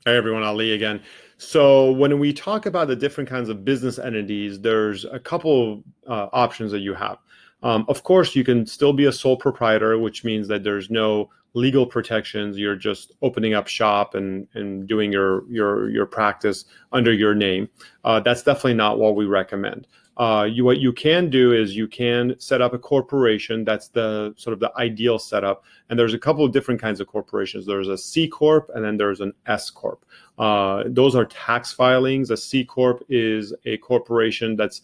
Hey everyone, Ali again. So when we talk about the different kinds of business entities, there's a couple options that you have. Of course, you can still be a sole proprietor, which means that there's no legal protections. You're just opening up shop and doing your practice under your name. That's definitely not what we recommend. What you can do is you can set up a corporation. That's the sort of the ideal setup. And there's a couple of different kinds of corporations. There's a C corp and then there's an S corp. Those are tax filings. A C corp is a corporation that's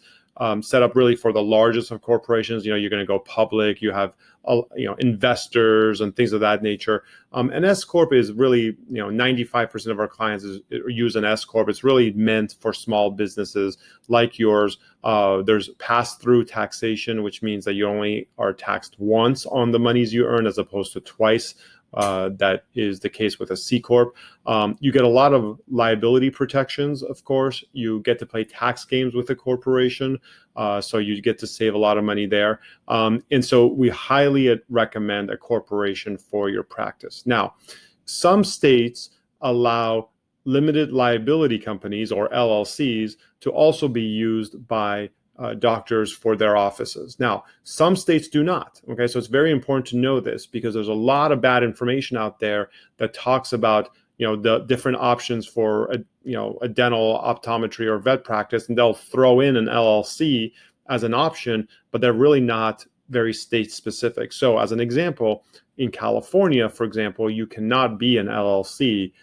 set up really for the largest of corporations. You're going to go public. You have investors and things of that nature. An S corp is really 95% of our clients use an S corp. It's really meant for small businesses like yours. There's pass-through taxation, which means that you only are taxed once on the monies you earn as opposed to twice. That is the case with a C corp. You get a lot of liability protections. Of course, you get to play tax games with a corporation, so you get to save a lot of money there. And so we highly recommend a corporation for your practice. Now, some states allow limited liability companies or LLCs to also be used by doctors for their offices. Now, some states do not. Okay, so it's very important to know this because there's a lot of bad information out there that talks about the different options for a dental, optometry, or vet practice, and they'll throw in an LLC as an option, but they're really not very state specific. So, as an example, in California, for example, you cannot be an LLC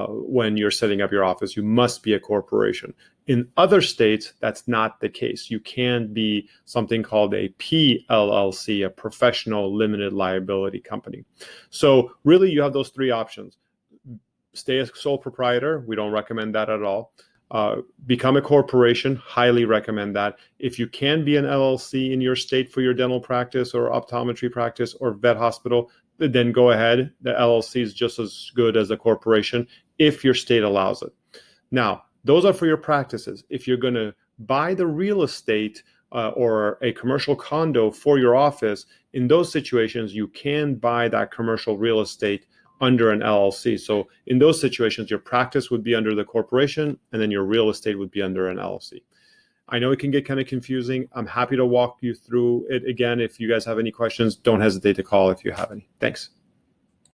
when you're setting up your office. You must be a corporation. In other states, that's not the case. You can be something called a PLLC, a professional limited liability company. So really, you have those three options. Stay a sole proprietor. We don't recommend that at all. Become a corporation. Highly recommend that. If you can be an LLC in your state for your dental practice or optometry practice or vet hospital, then go ahead. The LLC is just as good as a corporation if your state allows it. Now, those are for your practices. If you're going to buy the real estate or a commercial condo for your office, in those situations, you can buy that commercial real estate under an LLC. So in those situations, your practice would be under the corporation, and then your real estate would be under an LLC. I know it can get kind of confusing. I'm happy to walk you through it again. If you guys have any questions, don't hesitate to call if you have any. Thanks.